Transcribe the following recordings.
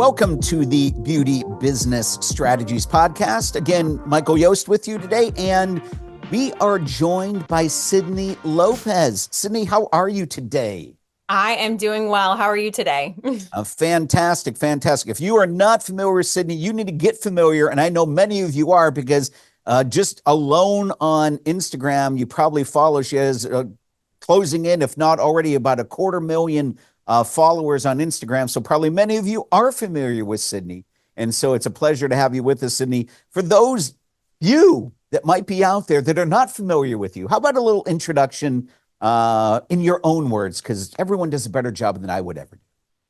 Welcome to the Beauty Business Strategies Podcast. Again, Michael Yost with you today, and we are joined by Sydney Lopez. Sydney, how are you today? I am doing well. How are you today? Fantastic, fantastic. If you are not familiar with Sydney, you need to get familiar, and I know many of you are because just alone on Instagram, you probably follow. She has closing in, if not already, about 250,000 followers on Instagram. So probably many of you are familiar with Sydney. And so it's a pleasure to have you with us, Sydney. For those you that might be out there that are not familiar with you, how about a little introduction in your own words? Because everyone does a better job than I would ever do.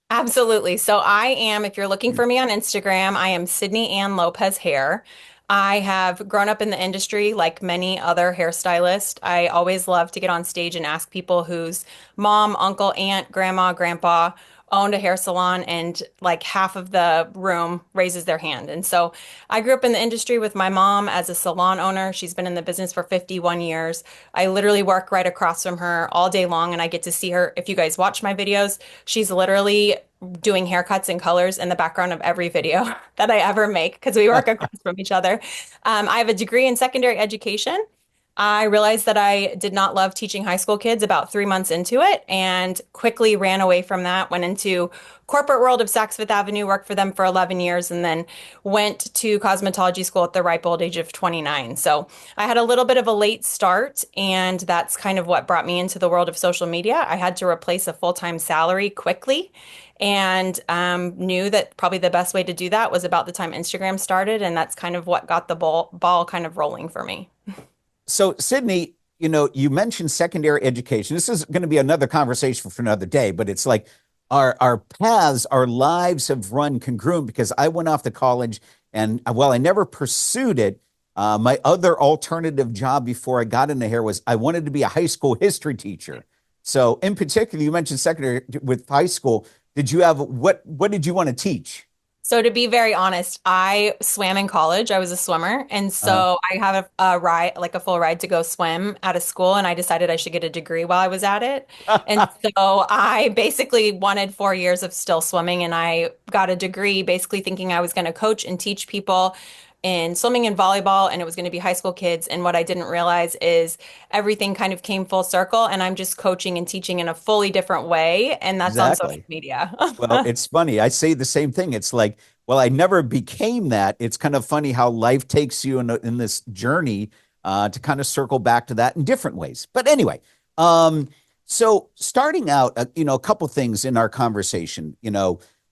Absolutely. So I am, if you're looking for me on Instagram, I am Sydney Ann Lopez Hair. I have grown up in the industry like many other hairstylists. I always love to get on stage and ask people whose mom, uncle, aunt, grandma, grandpa owned a hair salon, and like half of the room raises their hand. And so I grew up in the industry with my mom as a salon owner. She's been in the business for 51 years. I literally work right across from her all day long, and I get to see her. If you guys watch my videos, she's literally doing haircuts and colors in the background of every video that I ever make because we work across from each other. I have a degree in secondary education. I realized that I did not love teaching high school kids about 3 months into it and quickly ran away from that, went into corporate world of Saks Fifth Avenue, worked for them for 11 years, and then went to cosmetology school at the ripe old age of 29. So I had a little bit of a late start, and that's kind of what brought me into the world of social media. I had to replace a full-time salary quickly and knew that probably the best way to do that was about the time Instagram started, and that's kind of what got the ball kind of rolling for me. So, Sydney, you mentioned secondary education. This is going to be another conversation for another day, but it's like our paths, our lives have run congruent because I went off to college and while I never pursued it, my other alternative job before I got into hair was I wanted to be a high school history teacher. So in particular, you mentioned secondary with high school. Did you have what did you want to teach? So to be very honest, I swam in college. I was a swimmer, and Uh, so I have a ride, like a full ride to go swim at a school, and I decided I should get a degree while I was at it. And so I basically wanted 4 years of still swimming, and I got a degree basically thinking I was going to coach and teach people in swimming and volleyball, and it was going to be high school kids. And what I didn't realize is everything kind of came full circle, and I'm just coaching and teaching in a fully different way, and that's on social exactly. media. Well, it's funny. I say the same thing. It's like, well, I never became that. It's kind of funny how life takes you in this journey to kind of circle back to that in different ways. But anyway, so starting out, a couple things in our conversation,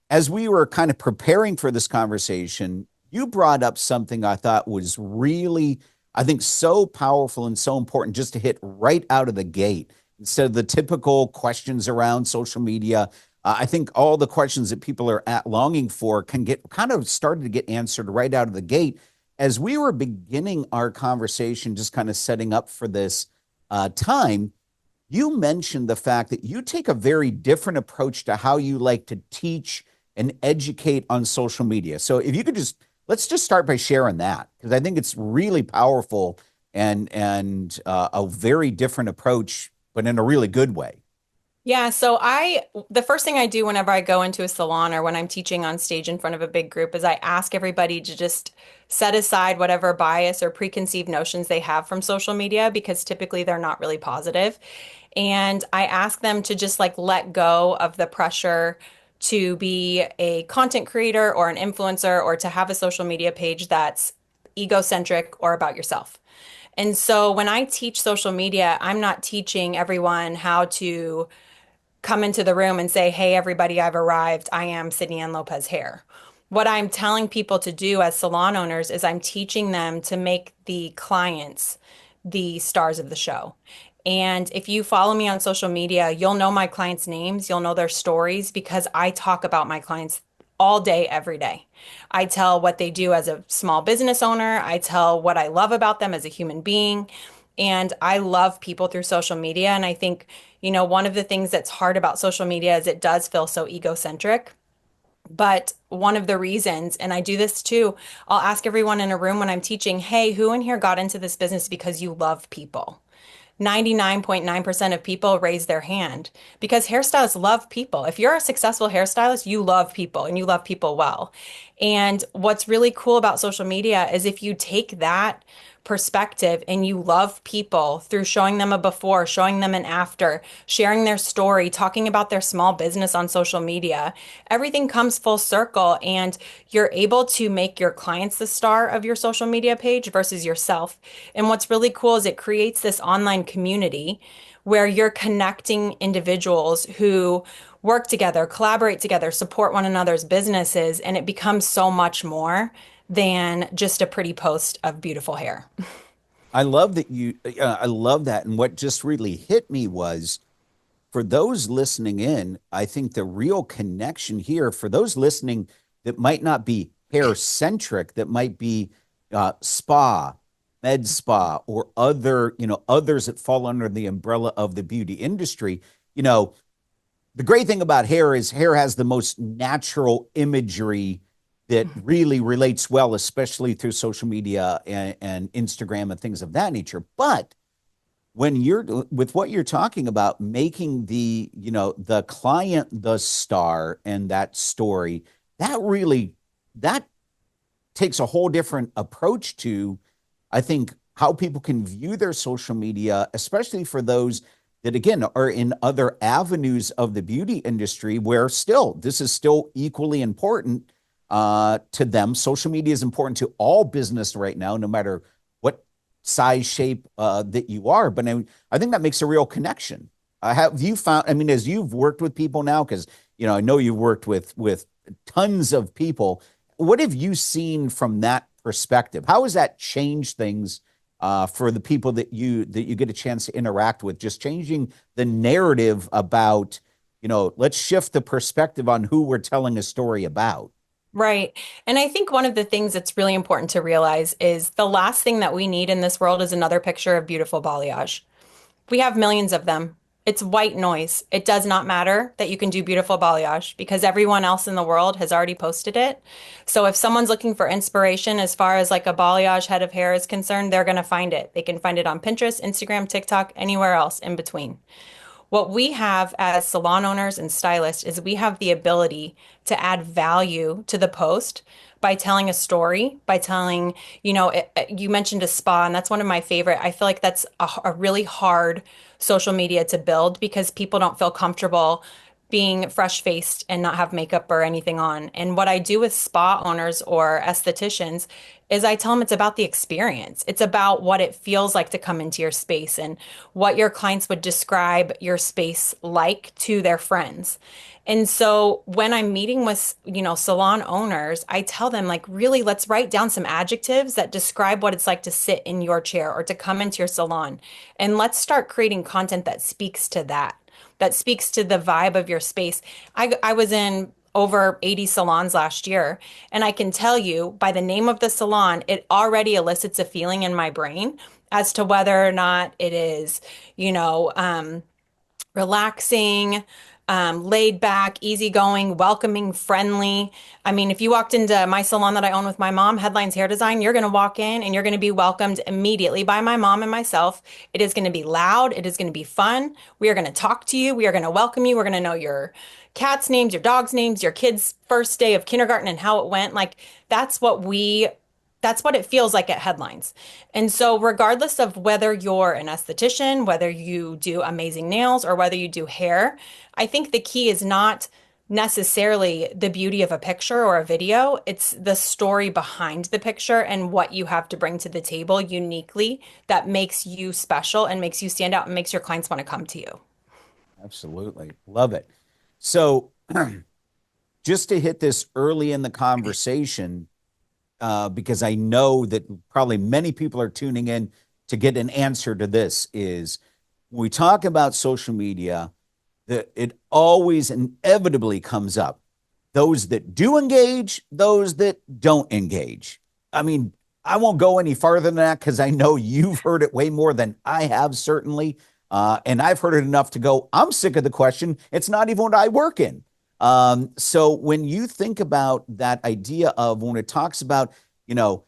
as we were kind of preparing for this conversation, you brought up something I thought was really, I think, so powerful and so important just to hit right out of the gate instead of the typical questions around social media. I think all the questions that people are longing for can get kind of started to get answered right out of the gate. As we were beginning our conversation, just kind of setting up for this time, you mentioned the fact that you take a very different approach to how you like to teach and educate on social media. So if you could let's just start by sharing that, because I think it's really powerful and a very different approach, but in a really good way. Yeah, so the first thing I do whenever I go into a salon or when I'm teaching on stage in front of a big group is I ask everybody to just set aside whatever bias or preconceived notions they have from social media because typically they're not really positive. And I ask them to just like let go of the pressure to be a content creator or an influencer or to have a social media page that's egocentric or about yourself. And so when I teach social media, I'm not teaching everyone how to come into the room and say, "Hey, everybody, I've arrived. I am Sydney Ann Lopez Hair." What I'm telling people to do as salon owners is I'm teaching them to make the clients the stars of the show. And if you follow me on social media, you'll know my clients' names, you'll know their stories because I talk about my clients all day, every day. I tell what they do as a small business owner, I tell what I love about them as a human being. And I love people through social media. And I think, one of the things that's hard about social media is it does feel so egocentric. But one of the reasons, and I do this too, I'll ask everyone in a room when I'm teaching, "Hey, who in here got into this business because you love people?" 99.9% of people raise their hand because hairstylists love people. If you're a successful hairstylist, you love people and you love people well. And what's really cool about social media is if you take that perspective and you love people through showing them a before, showing them an after, sharing their story, talking about their small business on social media, everything comes full circle and you're able to make your clients the star of your social media page versus yourself. And what's really cool is it creates this online community where you're connecting individuals who work together, collaborate together, support one another's businesses, and it becomes so much more than just a pretty post of beautiful hair. I love that I love that. And what just really hit me was for those listening in, I think the real connection here for those listening that might not be hair centric, that might be spa, med spa, or other, others that fall under the umbrella of the beauty industry. The great thing about hair is hair has the most natural imagery that really relates well, especially through social media and Instagram and things of that nature. But when you're with what you're talking about, making the client the star and that story, that takes a whole different approach to, I think, how people can view their social media, especially for those that again are in other avenues of the beauty industry where still this is still equally important to them. Social media is important to all business right now, no matter what size, shape that you are. But I think that makes a real connection. Have you found, I mean, as you've worked with people now, because, I know you've worked with tons of people, what have you seen from that perspective? How has that changed things for the people that you get a chance to interact with, just changing the narrative about, let's shift the perspective on who we're telling a story about? Right. And I think one of the things that's really important to realize is the last thing that we need in this world is another picture of beautiful balayage. We have millions of them. It's white noise. It does not matter that you can do beautiful balayage because everyone else in the world has already posted it. So if someone's looking for inspiration as far as like a balayage head of hair is concerned, they're going to find it. They can find it on Pinterest, Instagram, TikTok, anywhere else in between. What we have as salon owners and stylists is we have the ability to add value to the post by telling a story, by telling, you mentioned a spa, and that's one of my favorite. I feel like that's a really hard social media to build because people don't feel comfortable being fresh faced and not have makeup or anything on. And what I do with spa owners or estheticians is I tell them it's about the experience. It's about what it feels like to come into your space and what your clients would describe your space like to their friends. And so when I'm meeting with, salon owners, I tell them like, really, let's write down some adjectives that describe what it's like to sit in your chair or to come into your salon. And let's start creating content that speaks to that speaks to the vibe of your space. I was in over 80 salons last year, and I can tell you by the name of the salon, it already elicits a feeling in my brain as to whether or not it is, you know, um, relaxing, laid back, easygoing, welcoming, friendly. I mean, if you walked into my salon that I own with my mom, Headlines Hair Design, you're going to walk in and you're going to be welcomed immediately by my mom and myself. It is going to be loud. It is going to be fun. We are going to talk to you. We are going to welcome you. We're going to know your cat's names, your dog's names, your kid's first day of kindergarten and how it went. Like that's what we that's what it feels like at Headlines. And so, regardless of whether you're an esthetician, whether you do amazing nails, or whether you do hair, I think the key is not necessarily the beauty of a picture or a video. It's the story behind the picture and what you have to bring to the table uniquely that makes you special and makes you stand out and makes your clients want to come to you. Absolutely. Love it. So, just to hit this early in the conversation, because I know that probably many people are tuning in to get an answer to this, is when we talk about social media, that it always inevitably comes up. Those that do engage, those that don't engage. I mean, I won't go any farther than that because I know you've heard it way more than I have, certainly. And I've heard it enough to go, I'm sick of the question. It's not even what I work in. So when you think about that idea of when it talks about, you know,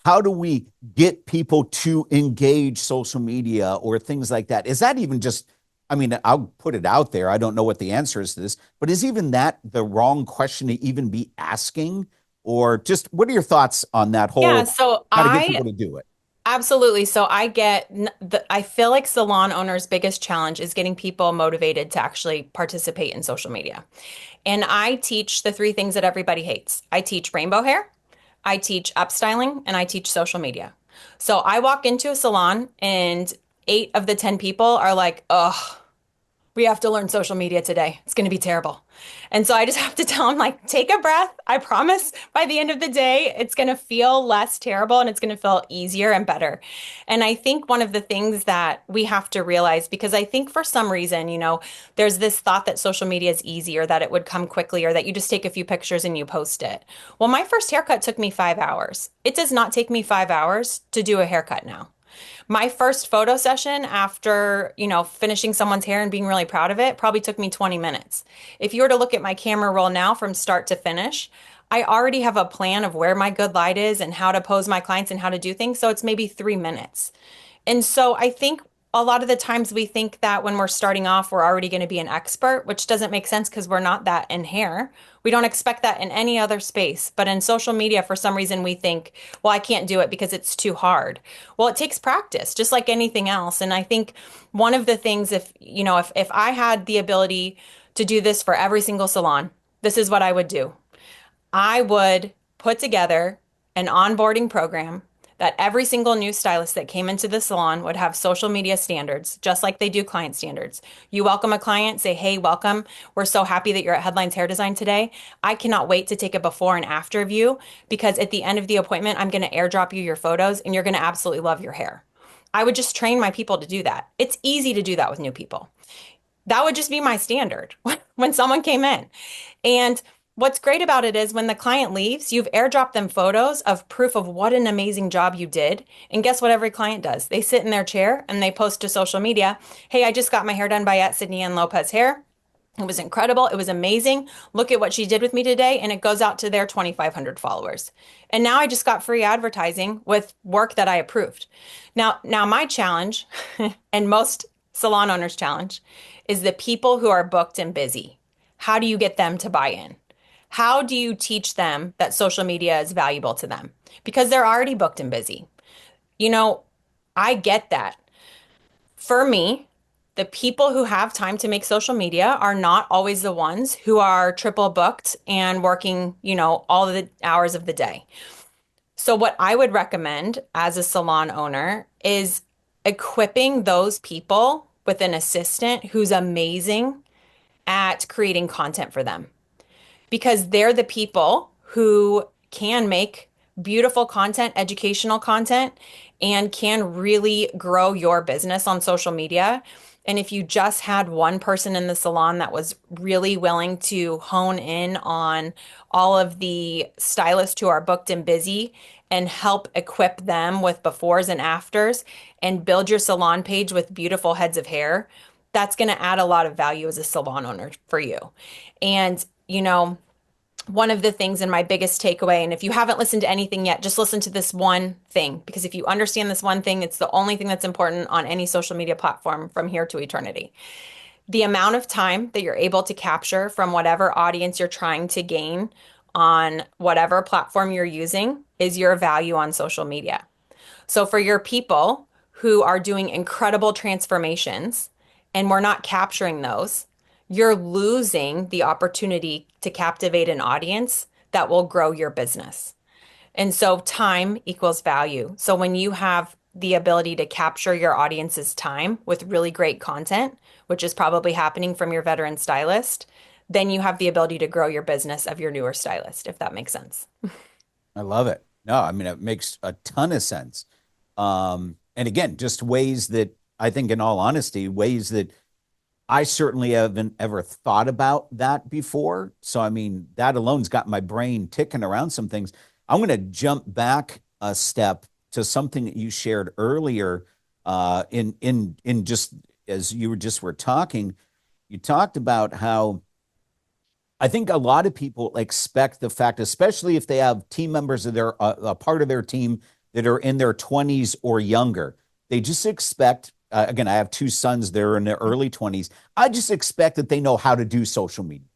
how do we get people to engage social media or things like that? Is that even just, I mean, I'll put it out there. I don't know what the answer is to this, but is even that the wrong question to even be asking? Or just what are your thoughts on that Yeah, whole so how to get I people to do it? absolutely. So I feel like salon owners' biggest challenge is getting people motivated to actually participate in social media. And I teach the three things that everybody hates. I teach rainbow hair, I teach upstyling, and I teach social media. So I walk into a salon and 8 of the 10 people are like, "Ugh, we have to learn social media today. It's going to be terrible." And so I just have to tell them, like, take a breath. I promise by the end of the day, it's going to feel less terrible and it's going to feel easier and better. And I think one of the things that we have to realize, because I think for some reason, there's this thought that social media is easy or that it would come quickly or that you just take a few pictures and you post it. Well, my first haircut took me 5 hours. It does not take me 5 hours to do a haircut now. My first photo session after, finishing someone's hair and being really proud of it probably took me 20 minutes. If you were to look at my camera roll now from start to finish, I already have a plan of where my good light is and how to pose my clients and how to do things. So it's maybe 3 minutes. And so I think a lot of the times we think that when we're starting off, we're already going to be an expert, which doesn't make sense because we're not that in hair. We don't expect that in any other space. But in social media, for some reason, we think, well, I can't do it because it's too hard. Well, it takes practice, just like anything else. And I think one of the things, if I had the ability to do this for every single salon, this is what I would do. I would put together an onboarding program that every single new stylist that came into the salon would have social media standards, just like they do client standards. You welcome a client, say, "Hey, welcome. We're so happy that you're at Headlines Hair Design today. I cannot wait to take a before and after of you because at the end of the appointment, I'm going to airdrop you your photos and you're going to absolutely love your hair." I would just train my people to do that. It's easy to do that with new people. That would just be my standard when someone came in. And what's great about it is when the client leaves, you've airdropped them photos of proof of what an amazing job you did. And guess what every client does? They sit in their chair and they post to social media, "Hey, I just got my hair done by at Sydney and Lopez Hair. It was incredible. It was amazing. Look at what she did with me today." And it goes out to their 2,500 followers. And now I just got free advertising with work that I approved. Now my challenge and most salon owners' challenge is the people who are booked and busy. How do you get them to buy in? How do you teach them that social media is valuable to them? Because they're already booked and busy. You know, I get that. For me, the people who have time to make social media are not always the ones who are triple booked and working, all of the hours of the day. So, what I would recommend as a salon owner is equipping those people with an assistant who's amazing at creating content for them because they're the people who can make beautiful content, educational content, and can really grow your business on social media. And if you just had one person in the salon that was really willing to hone in on all of the stylists who are booked and busy and help equip them with befores and afters and build your salon page with beautiful heads of hair, that's going to add a lot of value as a salon owner for you. And, one of the things and my biggest takeaway, and if you haven't listened to anything yet, just listen to this one thing, because if you understand this one thing, it's the only thing that's important on any social media platform from here to eternity. The amount of time that you're able to capture from whatever audience you're trying to gain on whatever platform you're using is your value on social media. So for your people who are doing incredible transformations and we're not capturing those, you're losing the opportunity to captivate an audience that will grow your business. And so time equals value. So when you have the ability to capture your audience's time with really great content, which is probably happening from your veteran stylist, then you have the ability to grow your business of your newer stylist, if that makes sense. I love it. No, I mean, it makes a ton of sense. And again, just ways that I think, in all honesty, ways that I certainly haven't ever thought about that before. So, I mean, that alone's got my brain ticking around some things. I'm going to jump back a step to something that you shared earlier, in just as you were talking. You talked about how I think a lot of people expect the fact, especially if they have team members of their a part of their team that are in their 20s or younger. They just expect, again, I have two sons, they're in their early 20s. I just expect that they know how to do social media.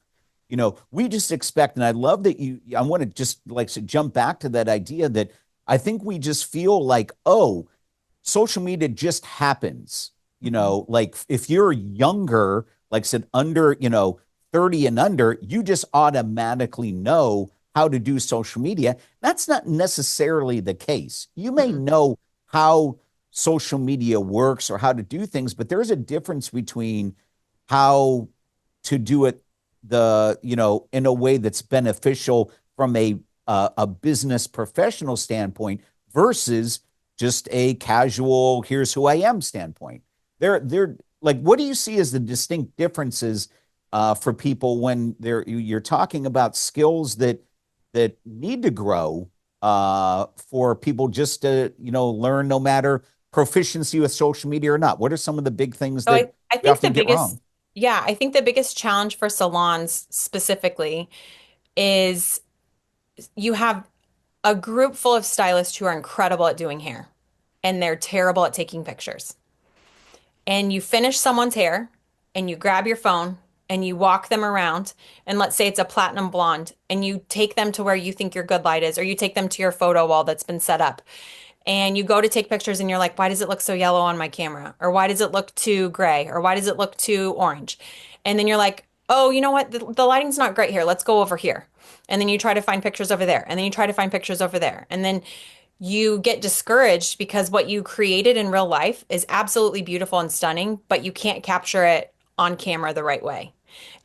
We just expect, and I love that I want to just like to jump back to that idea that I think we just feel like, oh, social media just happens. Like if you're younger, like I said, under, 30 and under, you just automatically know how to do social media. That's not necessarily the case. You may Mhm. know how social media works or how to do things, but there's a difference between how to do it in a way that's beneficial from a business professional standpoint versus just a casual here's who I am standpoint. They're like, what do you see as the distinct differences for people when you're talking about skills that need to grow for people just to learn, no matter proficiency with social media or not? What are some of the big things So that I we think the often get biggest, wrong? yeah, I think the biggest challenge for salons specifically is you have a group full of stylists who are incredible at doing hair and they're terrible at taking pictures. And you finish someone's hair and you grab your phone and you walk them around, and let's say it's a platinum blonde, and you take them to where you think your good light is, or you take them to your photo wall that's been set up, and you go to take pictures and you're like, why does it look so yellow on my camera? Or why does it look too gray? Or why does it look too orange? And then you're like, oh, you know what? The lighting's not great here. Let's go over here. And then you try to find pictures over there. And then you try to find pictures over there. And then you get discouraged because what you created in real life is absolutely beautiful and stunning, but you can't capture it on camera the right way.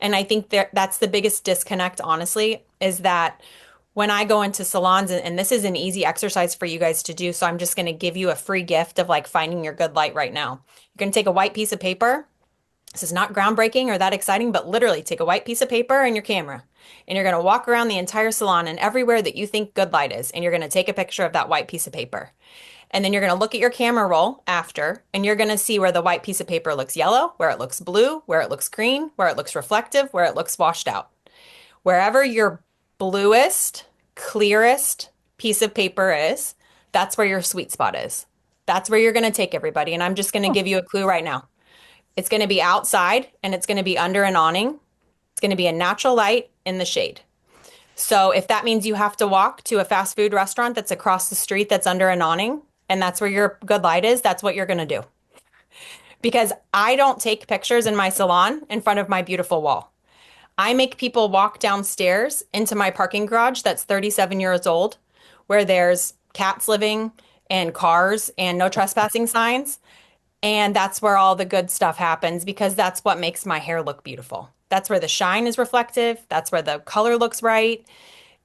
And I think that's the biggest disconnect, honestly, is that when I go into salons, and this is an easy exercise for you guys to do, so I'm just going to give you a free gift of like finding your good light right now. You're going to take a white piece of paper. This is not groundbreaking or that exciting, but literally take a white piece of paper and your camera. And you're going to walk around the entire salon and everywhere that you think good light is. And you're going to take a picture of that white piece of paper. And then you're going to look at your camera roll after, and you're going to see where the white piece of paper looks yellow, where it looks blue, where it looks green, where it looks reflective, where it looks washed out. Wherever your bluest, clearest piece of paper is, that's where your sweet spot is. That's where you're going to take everybody. And I'm just going to give you a clue right now. It's going to be outside and it's going to be under an awning. It's going to be a natural light in the shade. So if that means you have to walk to a fast food restaurant that's across the street that's under an awning and that's where your good light is, that's what you're going to do. Because I don't take pictures in my salon in front of my beautiful wall. I make people walk downstairs into my parking garage that's 37 years old, where there's cats living and cars and no trespassing signs. And that's where all the good stuff happens because that's what makes my hair look beautiful. That's where the shine is reflective. That's where the color looks right.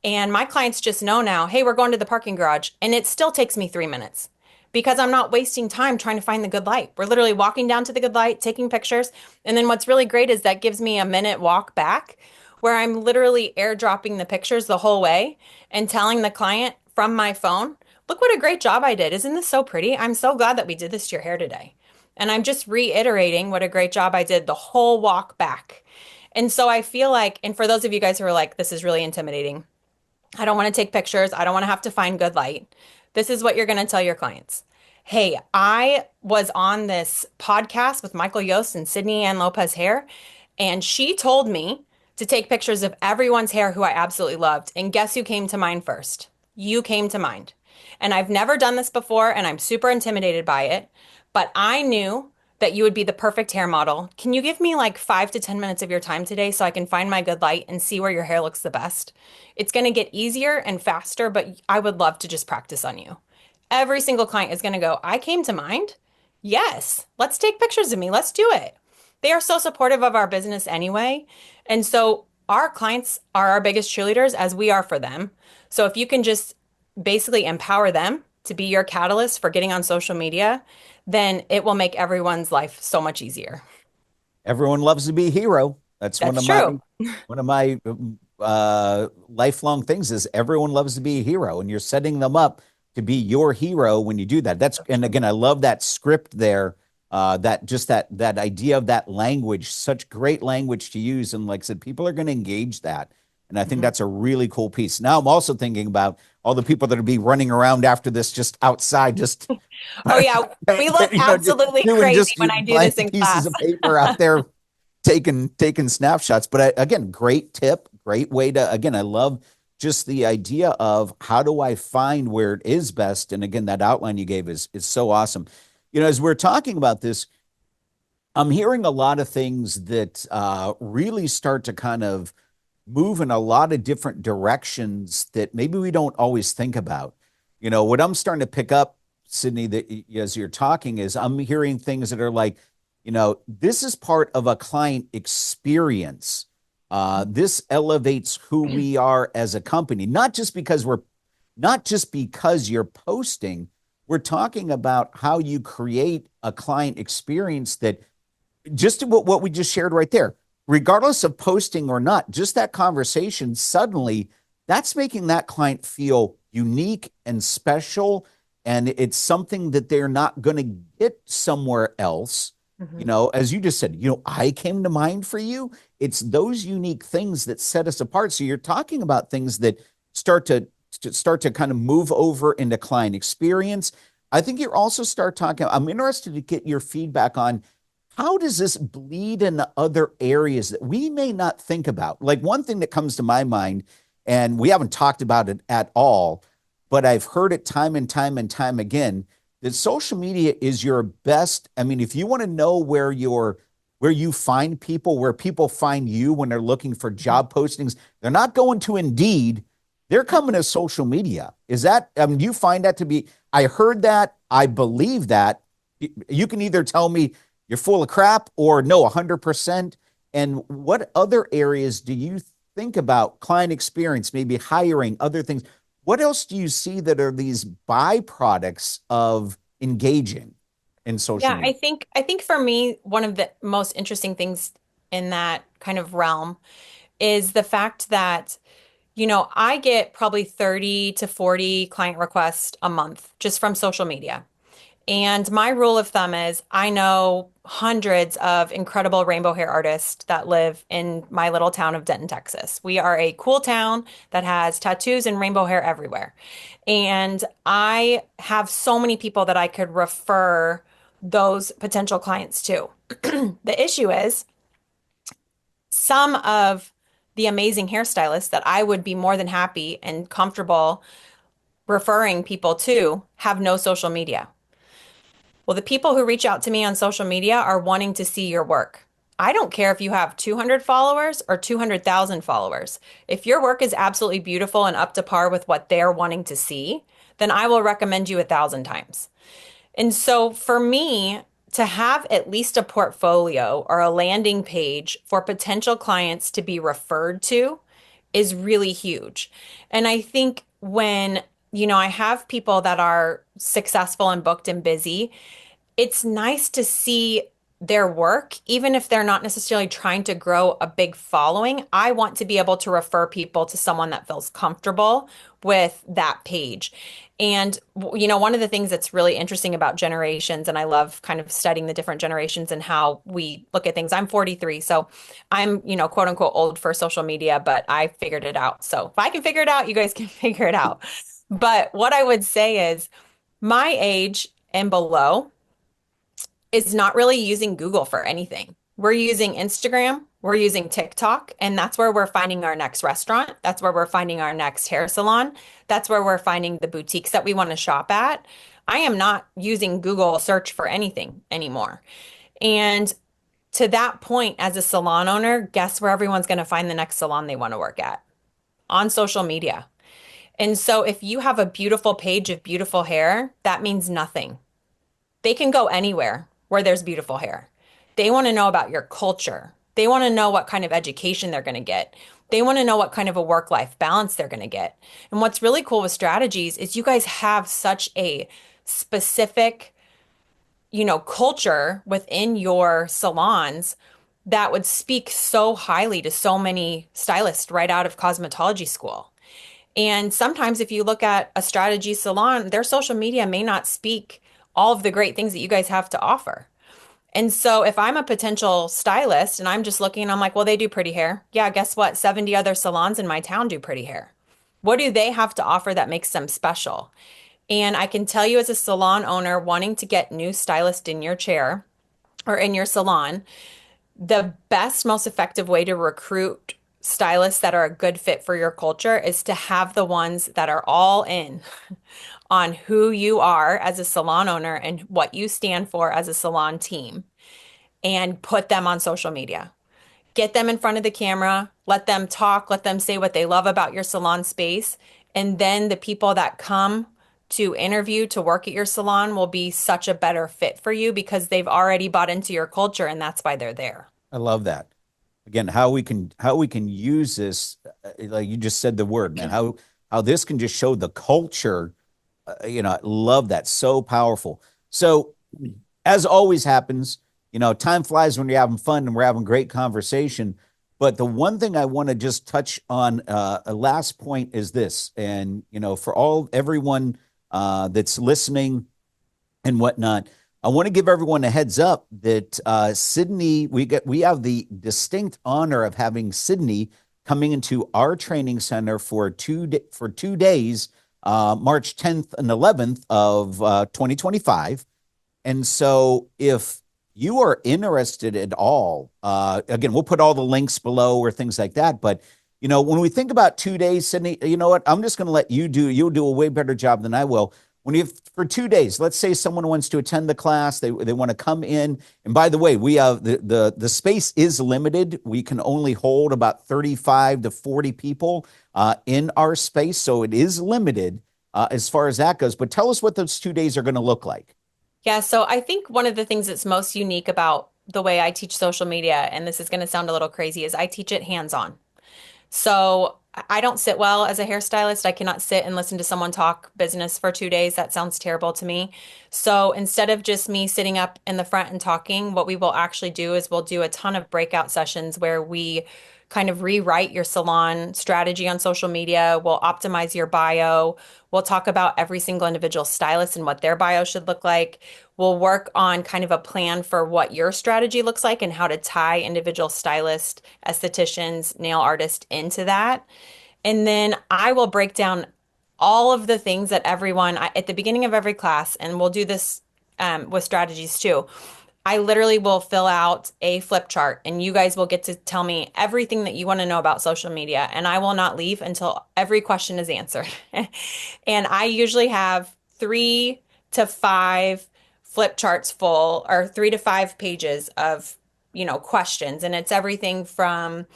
And my clients just know now, hey, we're going to the parking garage. And it still takes me 3 minutes because I'm not wasting time trying to find the good light. We're literally walking down to the good light, taking pictures. And then what's really great is that gives me a minute walk back where I'm literally airdropping the pictures the whole way and telling the client from my phone, look what a great job I did. Isn't this so pretty? I'm so glad that we did this to your hair today. And I'm just reiterating what a great job I did the whole walk back. And so I feel like, and for those of you guys who are like, this is really intimidating, I don't want to take pictures. I don't want to have to find good light. This is what you're going to tell your clients. Hey, I was on this podcast with Michael Yost and Sydney Ann Lopez Hair, and she told me to take pictures of everyone's hair who I absolutely loved. And guess who came to mind first? You came to mind. And I've never done this before, and I'm super intimidated by it, but I knew that you would be the perfect hair model. Can you give me like 5 to 10 minutes of your time today so I can find my good light and see where your hair looks the best? It's going to get easier and faster, but I would love to just practice on you. Every single client is going to go, I came to mind. Yes, let's take pictures of me. Let's do it. They are so supportive of our business anyway. And so our clients are our biggest cheerleaders as we are for them. So if you can just basically empower them to be your catalyst for getting on social media, then it will make everyone's life so much easier. Everyone loves to be a hero. That's one That's of my true. one of my lifelong things is everyone loves to be a hero, and you're setting them up to be your hero when you do that. That's and again, I love that script there. That just that idea of that language, such great language to use, and like I said, people are going to engage that. And I think Mhm. that's a really cool piece. Now I'm also thinking about all the people that will be running around after this just outside, just Oh yeah, we look just absolutely doing crazy just when I do this blank in pieces class. of paper out there taking snapshots. But again, great tip, great way to again. I love just the idea of how do I find where it is best. And again, that outline you gave is so awesome. As we're talking about this, I'm hearing a lot of things that really start to kind of move in a lot of different directions that maybe we don't always think about. What I'm starting to pick up, Sydney, that as you're talking, is I'm hearing things that are like, this is part of a client experience. This elevates who we are as a company, not just because you're posting. We're talking about how you create a client experience that just what we just shared right there, regardless of posting or not, just that conversation suddenly that's making that client feel unique and special. And it's something that they're not going to get somewhere else. Mhm. As you just said, I came to mind for you. It's those unique things that set us apart. So you're talking about things that start to kind of move over into client experience. I think you're also start talking. I'm interested to get your feedback on how does this bleed into other areas that we may not think about? Like one thing that comes to my mind, and we haven't talked about it at all, but I've heard it time and time and time again that social media is your best. I mean, if you want to know where you find people, where people find you when they're looking for job postings, they're not going to Indeed. They're coming to social media. Is that, do you find that to be, I heard that, I believe that. You can either tell me you're full of crap or no, 100%. And what other areas do you think about client experience, maybe hiring, other things? What else do you see that are these byproducts of engaging in social Yeah, media? I think for me, one of the most interesting things in that kind of realm is the fact that, I get probably 30 to 40 client requests a month just from social media. And my rule of thumb is I know hundreds of incredible rainbow hair artists that live in my little town of Denton, Texas. We are a cool town that has tattoos and rainbow hair everywhere. And I have so many people that I could refer those potential clients to. The issue is some of the amazing hairstylists that I would be more than happy and comfortable referring people to have no social media. Well, the people who reach out to me on social media are wanting to see your work. I don't care if you have 200 followers or 200,000 followers. If your work is absolutely beautiful and up to par with what they're wanting to see, then I will recommend you 1,000 times. And so for me, to have at least a portfolio or a landing page for potential clients to be referred to is really huge. And I think when, I have people that are successful and booked and busy, it's nice to see their work, even if they're not necessarily trying to grow a big following. I want to be able to refer people to someone that feels comfortable with that page. And, one of the things that's really interesting about generations, and I love kind of studying the different generations and how we look at things. I'm 43, so I'm, quote unquote old for social media, but I figured it out. So if I can figure it out, you guys can figure it out. But what I would say is my age and below is not really using Google for anything. We're using Instagram, we're using TikTok, and that's where we're finding our next restaurant. That's where we're finding our next hair salon. That's where we're finding the boutiques that we want to shop at. I am not using Google search for anything anymore. And to that point, as a salon owner, guess where everyone's going to find the next salon they want to work at? On social media. And so if you have a beautiful page of beautiful hair, that means nothing. They can go anywhere where there's beautiful hair. They want to know about your culture. They want to know what kind of education they're going to get. They want to know what kind of a work-life balance they're going to get. And what's really cool with strategies is you guys have such a specific, culture within your salons that would speak so highly to so many stylists right out of cosmetology school. And sometimes if you look at a strategy salon, their social media may not speak all of the great things that you guys have to offer. And so if I'm a potential stylist and I'm just looking and I'm like, well, they do pretty hair. Yeah, guess what? 70 other salons in my town do pretty hair. What do they have to offer that makes them special? And I can tell you as a salon owner wanting to get new stylists in your chair or in your salon, the best, most effective way to recruit stylists that are a good fit for your culture is to have the ones that are all in on who you are as a salon owner and what you stand for as a salon team and put them on social media. Get them in front of the camera, let them talk, let them say what they love about your salon space. And then the people that come to interview to work at your salon will be such a better fit for you because they've already bought into your culture and that's why they're there. I love that. Again, how we can use this, like you just said the word, man, how this can just show the culture. I love that. So powerful. So as always happens, time flies when you're having fun and we're having great conversation. But the one thing I want to just touch on, a last point is this, and for everyone that's listening and whatnot, I want to give everyone a heads up that Sydney, we have the distinct honor of having Sydney coming into our training center for 2 days, March 10th and 11th of 2025. And so if you are interested at all, again, we'll put all the links below or things like that. But, when we think about 2 days, Sydney, you know what? I'm just going to let you'll do a way better job than I will. For 2 days, let's say someone wants to attend the class, they want to come in. And by the way, we have the space is limited. We can only hold about 35 to 40 people in our space. So it is limited as far as that goes. But tell us what those 2 days are going to look like. Yeah, so I think one of the things that's most unique about the way I teach social media, and this is going to sound a little crazy, is I teach it hands-on. So I don't sit well as a hairstylist. I cannot sit and listen to someone talk business for 2 days. That sounds terrible to me. So instead of just me sitting up in the front and talking, what we will actually do is we'll do a ton of breakout sessions where we kind of rewrite your salon strategy on social media. We'll optimize your bio. We'll talk about every single individual stylist and what their bio should look like. We'll work on kind of a plan for what your strategy looks like and how to tie individual stylists, estheticians, nail artists into that. And then I will break down all of the things that at the beginning of every class, and we'll do this with strategies too. I literally will fill out a flip chart and you guys will get to tell me everything that you want to know about social media. And I will not leave until every question is answered. And I usually have 3 to 5 flip charts full or 3 to 5 pages of, questions. And it's everything from,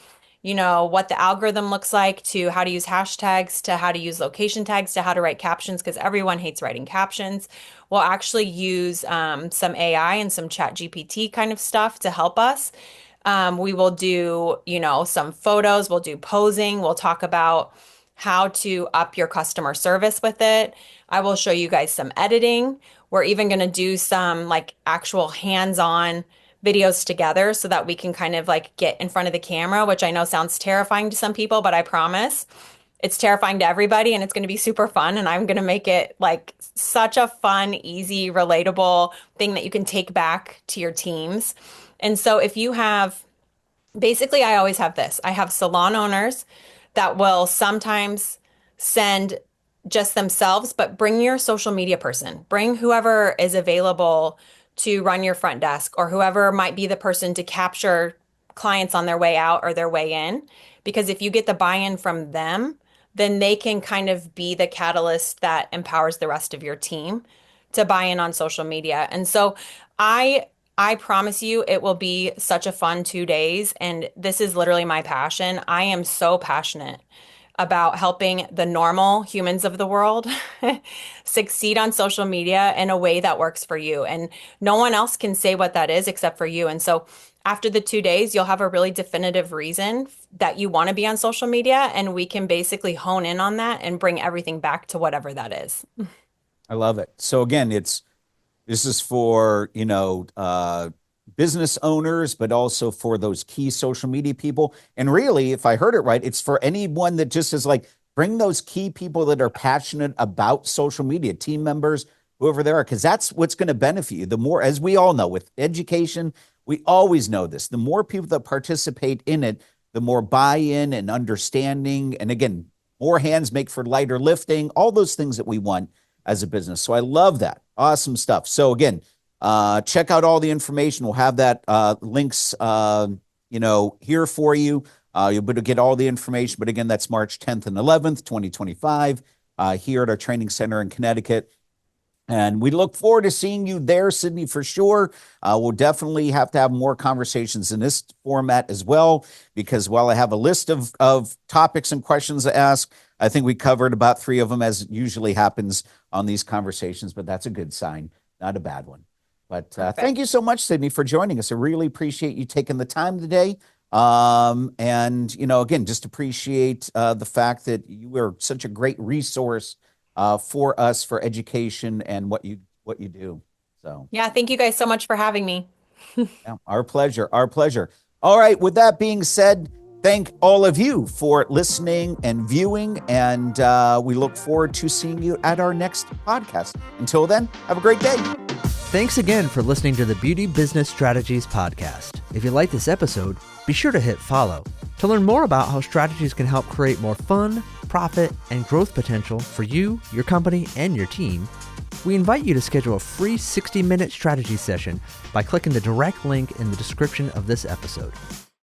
what the algorithm looks like to how to use hashtags to how to use location tags to how to write captions because everyone hates writing captions. We'll actually use some AI and some chat GPT kind of stuff to help us. We will do, some photos, we'll do posing, we'll talk about how to up your customer service with it. I will show you guys some editing. We're even going to do some like actual hands-on videos together so that we can kind of like get in front of the camera, which I know sounds terrifying to some people, but I promise it's terrifying to everybody and it's going to be super fun. And I'm going to make it like such a fun, easy, relatable thing that you can take back to your teams. And so if you have basically, I always have this. I have salon owners that will sometimes send just themselves, but bring your social media person. Bring whoever is available to run your front desk or whoever might be the person to capture clients on their way out or their way in. Because if you get the buy-in from them, then they can kind of be the catalyst that empowers the rest of your team to buy in on social media. And so I promise you it will be such a fun 2 days. And this is literally my passion. I am so passionate about helping the normal humans of the world succeed on social media in a way that works for you. And no one else can say what that is except for you. And so after the 2 days, you'll have a really definitive reason that you want to be on social media. And we can basically hone in on that and bring everything back to whatever that is. I love it. So again, this is for, business owners, but also for those key social media people. And really, if I heard it right, it's for anyone that just is like, bring those key people that are passionate about social media, team members, whoever they are, because that's what's going to benefit you. The more, as we all know, with education, we always know this. The more people that participate in it, the more buy-in and understanding. And again, more hands make for lighter lifting, all those things that we want as a business. So I love that. Awesome stuff. So again, check out all the information. We'll have that links, here for you. You'll be able to get all the information. But again, that's March 10th and 11th, 2025, here at our training center in Connecticut. And we look forward to seeing you there, Sydney, for sure. We'll definitely have to have more conversations in this format as well, because while I have a list of topics and questions to ask, I think we covered about 3 of them, as usually happens on these conversations, but that's a good sign, not a bad one. But thank you so much, Sydney, for joining us. I really appreciate you taking the time today. And, again, just appreciate the fact that you are such a great resource for us, for education and what you do. So Yeah, thank you guys so much for having me. yeah, our pleasure. Our pleasure. All right. With that being said, thank all of you for listening and viewing, and we look forward to seeing you at our next podcast. Until then, have a great day. Thanks again for listening to the Beauty Business Strategies podcast. If you like this episode, be sure to hit follow to learn more about how strategies can help create more fun, profit, and growth potential for you, your company, and your team. We invite you to schedule a free 60-minute strategy session by clicking the direct link in the description of this episode.